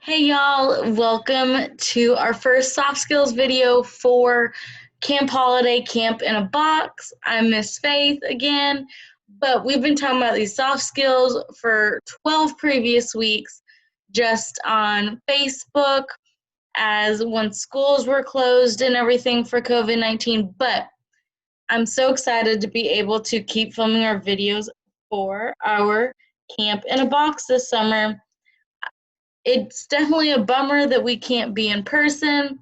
Hey y'all, welcome to our first soft skills video for Camp Holiday Camp in a Box. I'm Miss Faith again, but we've been talking about these soft skills for 12 previous weeks just on Facebook as when schools were closed and everything for COVID-19, but I'm so excited to be able to keep filming our videos for our Camp in a Box this summer. It's definitely a bummer that we can't be in person,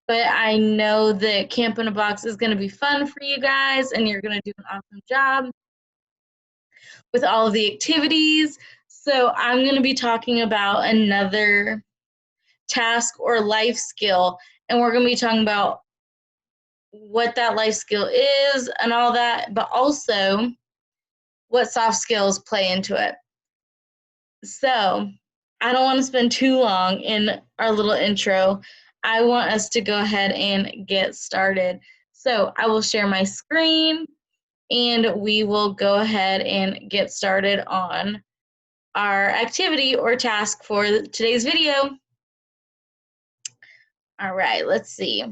but I know that Camp in a Box is going to be fun for you guys, and you're going to do an awesome job with all of the activities. So I'm going to be talking about another task or life skill, and we're going to be talking about what that life skill is and all that, but also what soft skills play into it. So I don't want to spend too long in our little intro. I want us to go ahead and get started. So I will share my screen and we will go ahead and get started on our activity or task for today's video. All right, let's see.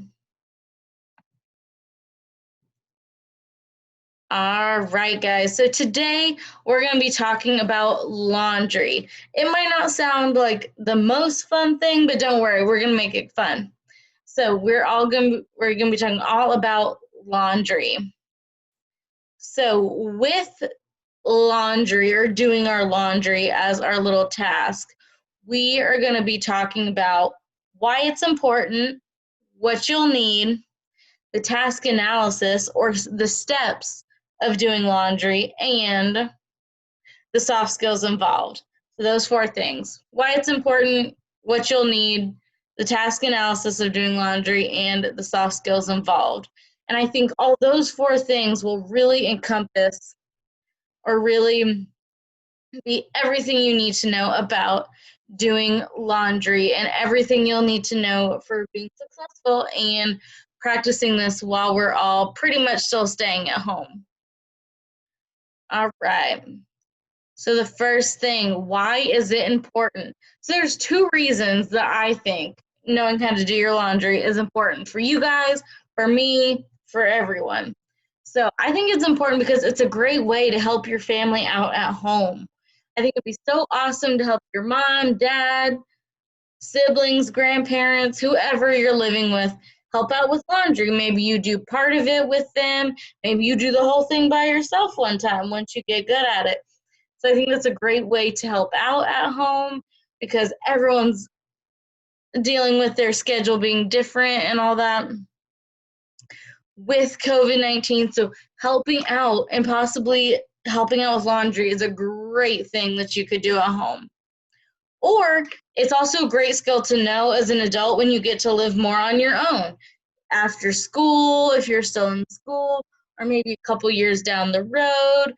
All right, guys. So today we're going to be talking about laundry. It might not sound like the most fun thing, but don't worry, we're going to make it fun. So we're going to be talking all about laundry. So with laundry or doing our laundry as our little task, we are going to be talking about why it's important, what you'll need, the task analysis or the steps of doing laundry, and the soft skills involved. So those four things: why it's important, what you'll need, the task analysis of doing laundry, and the soft skills involved. And I think all those four things will really encompass or really be everything you need to know about doing laundry and everything you'll need to know for being successful and practicing this while we're all pretty much still staying at home. All right. So the first thing, why is it important? So there's two reasons that I think knowing how to do your laundry is important for you guys, for me, for everyone. So I think it's important because it's a great way to help your family out at home. I think it'd be so awesome to help your mom, dad, siblings, grandparents, whoever you're living with, help out with laundry. Maybe you do part of it with them. Maybe you do the whole thing by yourself one time once you get good at it. So I think that's a great way to help out at home because everyone's dealing with their schedule being different and all that with COVID-19. So helping out and possibly helping out with laundry is a great thing that you could do at home. Or it's also a great skill to know as an adult when you get to live more on your own. After school, if you're still in school, or maybe a couple years down the road,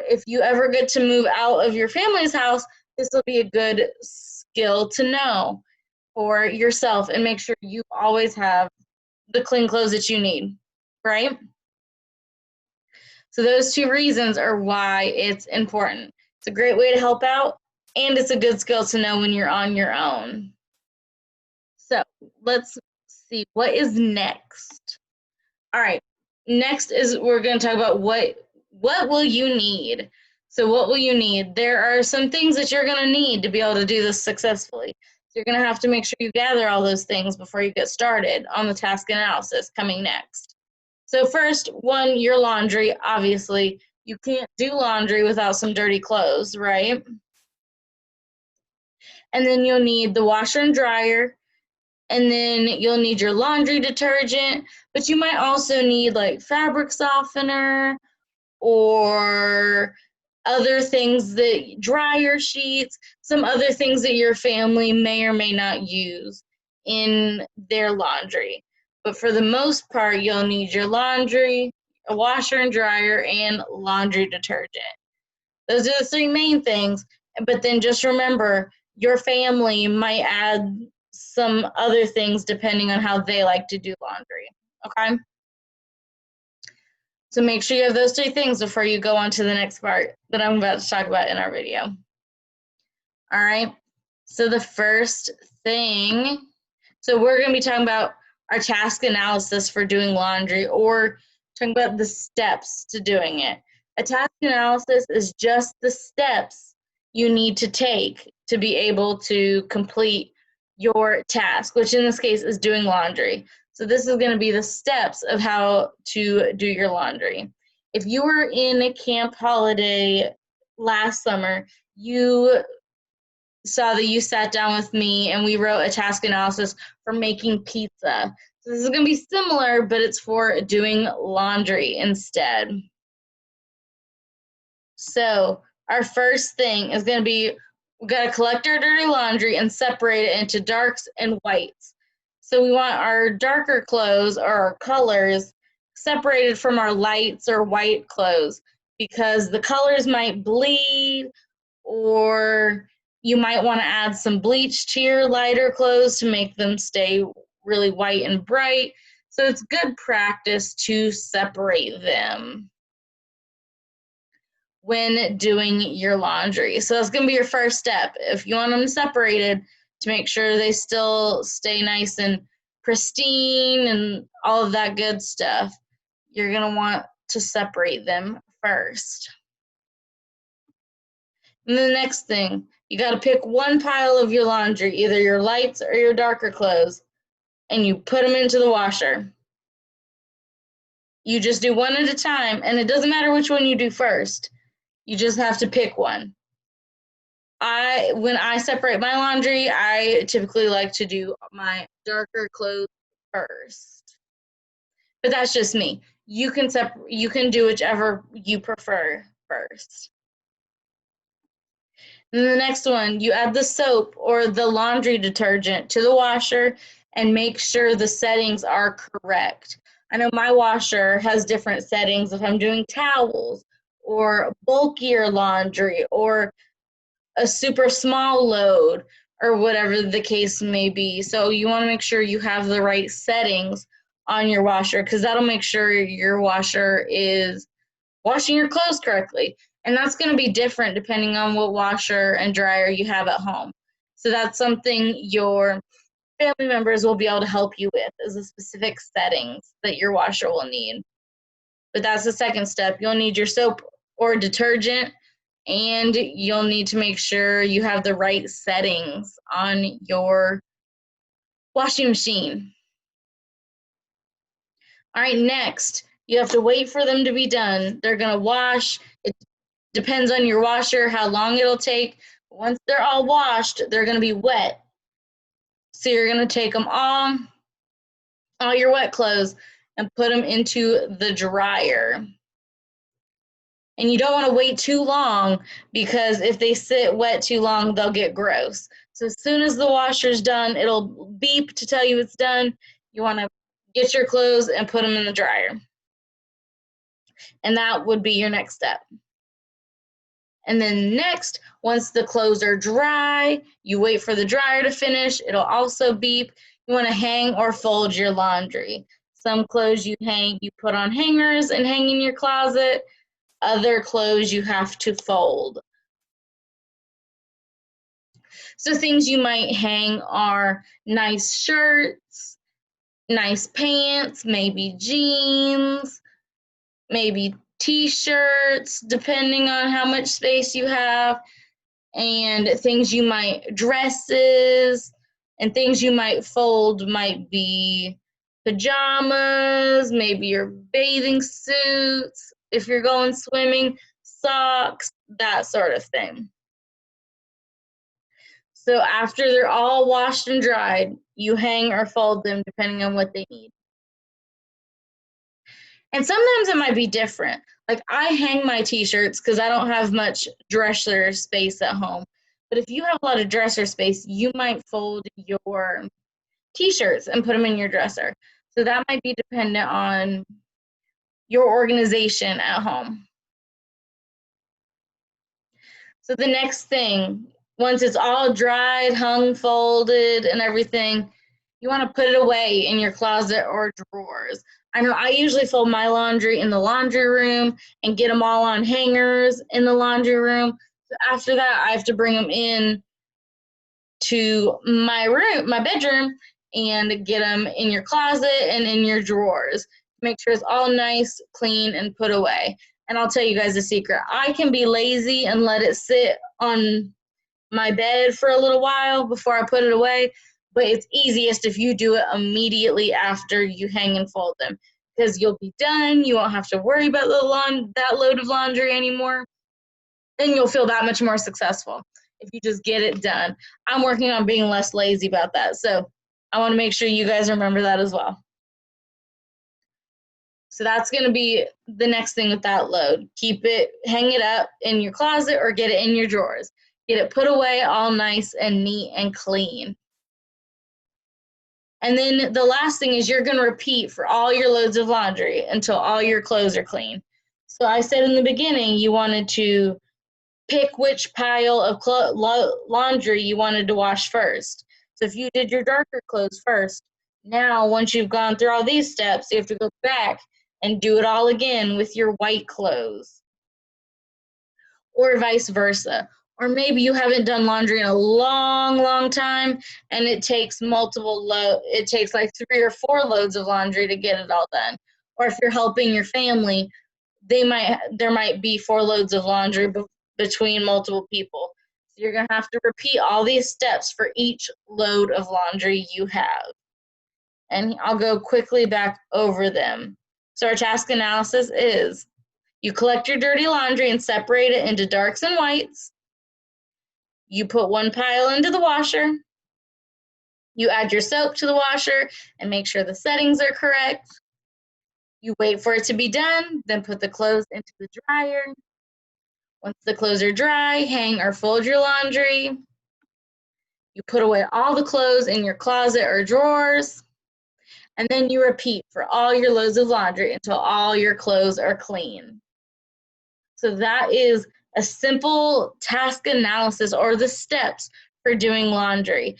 if you ever get to move out of your family's house, this will be a good skill to know for yourself and make sure you always have the clean clothes that you need, right? So those two reasons are why it's important. It's a great way to help out, and it's a good skill to know when you're on your own. So let's see, what is next? All right, next is we're going to talk about what will you need. So what will you need? There are some things that you're going to need to be able to do this successfully. So you're going to have to make sure you gather all those things before you get started on the task analysis coming next. So first, one, your laundry. Obviously, you can't do laundry without some dirty clothes, right? And then you'll need the washer and dryer, and then you'll need your laundry detergent, but you might also need like fabric softener or other things that dryer sheets, some other things that your family may or may not use in their laundry. But for the most part, you'll need your laundry, a washer and dryer, and laundry detergent. Those are the three main things. But then just remember, your family might add some other things depending on how they like to do laundry, okay? So make sure you have those three things before you go on to the next part that I'm about to talk about in our video. All right, So the first thing, so we're going to be talking about our task analysis for doing laundry, or talking about the steps to doing it. A task analysis is just the steps you need to take to be able to complete your task, which in this case is doing laundry. So this is going to be the steps of how to do your laundry. If you were in a Camp Holiday last summer, you saw that you sat down with me and we wrote a task analysis for making pizza. So this is going to be similar, but it's for doing laundry instead. So our first thing is going to be, we got to collect our dirty laundry and separate it into darks and whites. So we want our darker clothes or our colors separated from our lights or white clothes, because the colors might bleed, or you might want to add some bleach to your lighter clothes to make them stay really white and bright. So it's good practice to separate them when doing your laundry. So that's going to be your first step. If you want them separated, to make sure they still stay nice and pristine and all of that good stuff, you're going to want to separate them first. And the next thing, you got to pick one pile of your laundry, either your lights or your darker clothes, and you put them into the washer. You just do one at a time, and it doesn't matter which one you do first. You just have to pick one. When I separate my laundry, I typically like to do my darker clothes first. But that's just me. You can do whichever you prefer first. And the next one, you add the soap or the laundry detergent to the washer and make sure the settings are correct. I know my washer has different settings if I'm doing towels or bulkier laundry or a super small load or whatever the case may be. So you want to make sure you have the right settings on your washer, because that'll make sure your washer is washing your clothes correctly. And that's going to be different depending on what washer and dryer you have at home. So that's something your family members will be able to help you with, is the specific settings that your washer will need. But that's the second step. You'll need your soap or detergent, and you'll need to make sure you have the right settings on your washing machine. All right, next, you have to wait for them to be done. They're going to wash. It depends on your washer how long it'll take. Once they're all washed, they're going to be wet. So you're going to take them all your wet clothes, and put them into the dryer. And you don't want to wait too long, because if they sit wet too long, they'll get gross. So as soon as the washer's done, it'll beep to tell you it's done. You want to get your clothes and put them in the dryer. And that would be your next step. And then next, once the clothes are dry, you wait for the dryer to finish. It'll also beep. You want to hang or fold your laundry. Some clothes you put on hangers and hang in your closet. Other clothes you have to fold. So things you might hang are nice shirts, nice pants, maybe jeans, maybe t-shirts, depending on how much space you have, and dresses, and things you might fold might be pajamas, maybe your bathing suits, if you're going swimming, socks, that sort of thing. So after they're all washed and dried, you hang or fold them depending on what they need. And sometimes it might be different. Like, I hang my t-shirts because I don't have much dresser space at home. But if you have a lot of dresser space, you might fold your t-shirts and put them in your dresser. So that might be dependent on your organization at home. So the next thing, once it's all dried, hung, folded, and everything, you want to put it away in your closet or drawers. I know I usually fold my laundry in the laundry room and get them all on hangers in the laundry room. So after that, I have to bring them in to my room, my bedroom, and get them in your closet and in your drawers. Make sure it's all nice, clean, and put away. And I'll tell you guys a secret. I can be lazy and let it sit on my bed for a little while before I put it away, but it's easiest if you do it immediately after you hang and fold them, because you'll be done. You won't have to worry about that load of laundry anymore, and you'll feel that much more successful if you just get it done. I'm working on being less lazy about that, so I want to make sure you guys remember that as well. So that's going to be the next thing with that load. Hang it up in your closet or get it in your drawers. Get it put away all nice and neat and clean. And then the last thing is you're going to repeat for all your loads of laundry until all your clothes are clean. So I said in the beginning you wanted to pick which pile of laundry you wanted to wash first. So if you did your darker clothes first, now once you've gone through all these steps, you have to go back and do it all again with your white clothes, or vice versa. Or maybe you haven't done laundry in a long time and it takes it takes like 3 or 4 loads of laundry to get it all done. Or if you're helping your family, there might be 4 loads of laundry between multiple people. So you're going to have to repeat all these steps for each load of laundry you have. And I'll go quickly back over them. So our task analysis is: you collect your dirty laundry and separate it into darks and whites. You put one pile into the washer. You add your soap to the washer and make sure the settings are correct. You wait for it to be done, then put the clothes into the dryer. Once the clothes are dry, hang or fold your laundry. You put away all the clothes in your closet or drawers. And then you repeat for all your loads of laundry until all your clothes are clean. So that is a simple task analysis, or the steps for doing laundry.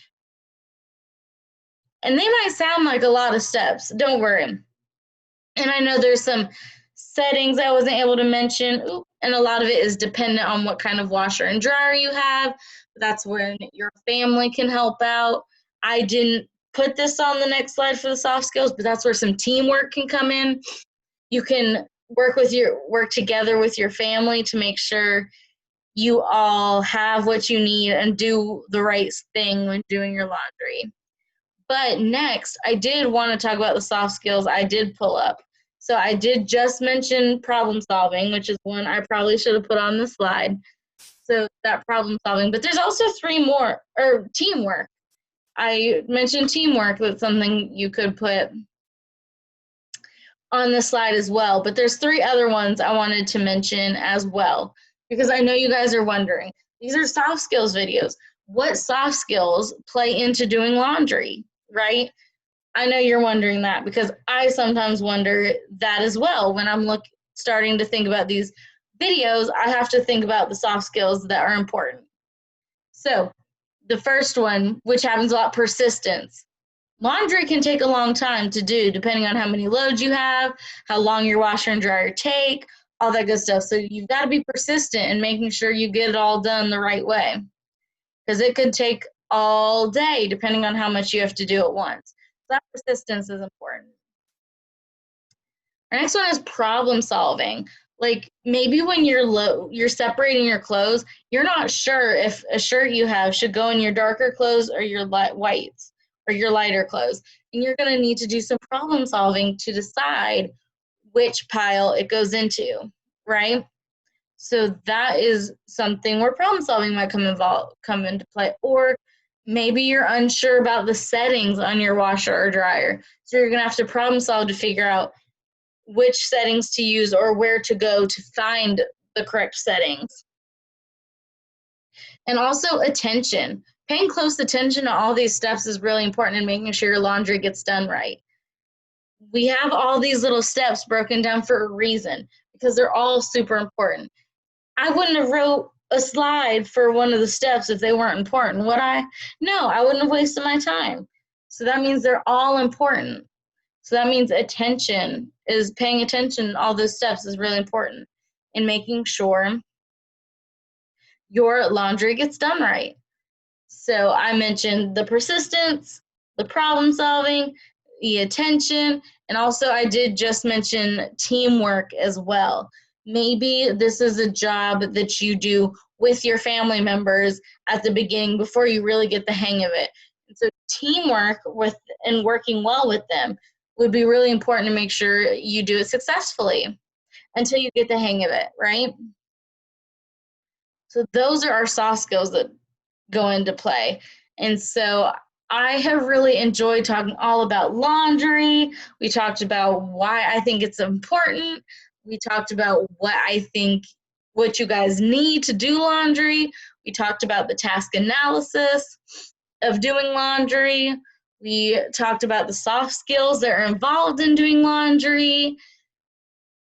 And they might sound like a lot of steps, don't worry. And I know there's some settings I wasn't able to mention, and a lot of it is dependent on what kind of washer and dryer you have. That's when your family can help out. I didn't put this on the next slide for the soft skills, but that's where some teamwork can come in. You can work together with your family to make sure you all have what you need and do the right thing when doing your laundry. But next, I did want to talk about the soft skills I did pull up. So I did just mention problem solving, which is one I probably should have put on the slide. So that problem solving, but there's also 3 more, or teamwork. I mentioned teamwork. That's something you could put on the slide as well, but there's 3 other ones I wanted to mention as well, because I know you guys are wondering, these are soft skills videos. What soft skills play into doing laundry, right? I know you're wondering that, because I sometimes wonder that as well. When I'm starting to think about these videos, I have to think about the soft skills that are important. So the first one, which happens a lot, persistence. Laundry can take a long time to do, depending on how many loads you have, how long your washer and dryer take, all that good stuff. So you've got to be persistent in making sure you get it all done the right way, because it could take all day depending on how much you have to do at once. So that persistence is important. Our next one is problem solving. Like maybe when you're separating your clothes, you're not sure if a shirt you have should go in your darker clothes or your whites or your lighter clothes. And you're going to need to do some problem solving to decide which pile it goes into, right? So that is something where problem solving might come into play. Or maybe you're unsure about the settings on your washer or dryer. So you're going to have to problem solve to figure out which settings to use or where to go to find the correct settings. And also attention. Paying close attention to all these steps is really important in making sure your laundry gets done right. We have all these little steps broken down for a reason, because they're all super important. I wouldn't have wrote a slide for one of the steps if they weren't important, would I? No, I wouldn't have wasted my time. So that means they're all important. So that means paying attention to all those steps is really important in making sure your laundry gets done right. So I mentioned the persistence, the problem solving, the attention, and also I did just mention teamwork as well. Maybe this is a job that you do with your family members at the beginning before you really get the hang of it. And so teamwork with and working well with them would be really important to make sure you do it successfully until you get the hang of it, right? So those are our soft skills that go into play. And so I have really enjoyed talking all about laundry. We talked about why I think it's important. We talked about what you guys need to do laundry. We talked about the task analysis of doing laundry. We talked about the soft skills that are involved in doing laundry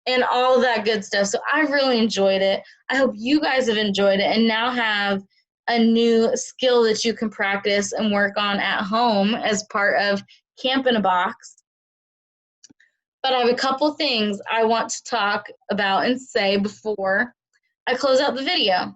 and all of that good stuff. So I really enjoyed it. I hope you guys have enjoyed it and now have a new skill that you can practice and work on at home as part of Camp in a Box. But I have a couple things I want to talk about and say before I close out the video.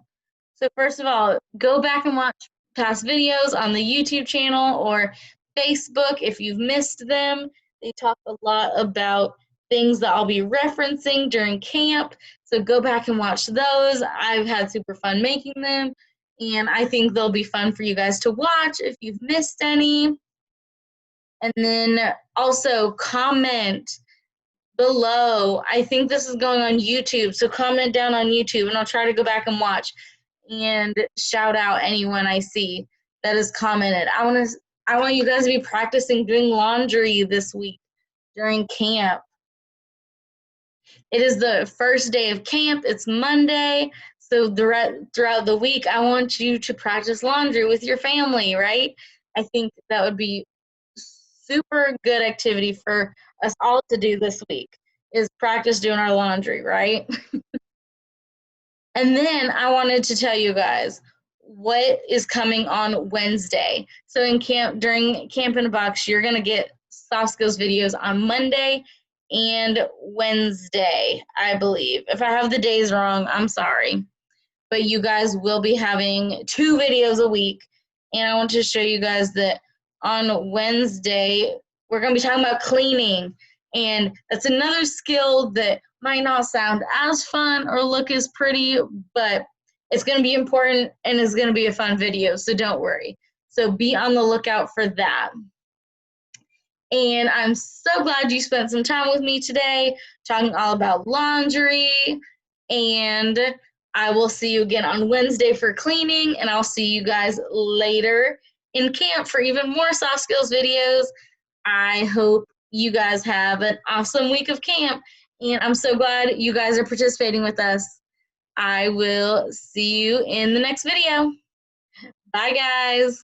So first of all, go back and watch past videos on the YouTube channel or Facebook if you've missed them. They talk a lot about things that I'll be referencing during camp. So go back and watch those. I've had super fun making them, and I think they'll be fun for you guys to watch if you've missed any. And then also comment below. I think this is going on YouTube, so comment down on YouTube and I'll try to go back and watch and shout out anyone I see that has commented. I want you guys to be practicing doing laundry this week during camp. It is the first day of camp. It's Monday. So throughout the week, I want you to practice laundry with your family, right? I think that would be super good activity for us all to do this week is practice doing our laundry, right? And then I wanted to tell you guys what is coming on Wednesday. So during Camp in a Box, you're gonna get soft skills videos on Monday and Wednesday, I believe. If I have the days wrong, I'm sorry. But you guys will be having 2 videos a week. And I want to show you guys that on Wednesday, we're gonna be talking about cleaning. And that's another skill that might not sound as fun or look as pretty, but it's going to be important and it's going to be a fun video, so don't worry. So be on the lookout for that. And I'm so glad you spent some time with me today talking all about laundry. And I will see you again on Wednesday for cleaning, and I'll see you guys later in camp for even more soft skills videos. I hope you guys have an awesome week of camp, and I'm so glad you guys are participating with us. I will see you in the next video. Bye, guys.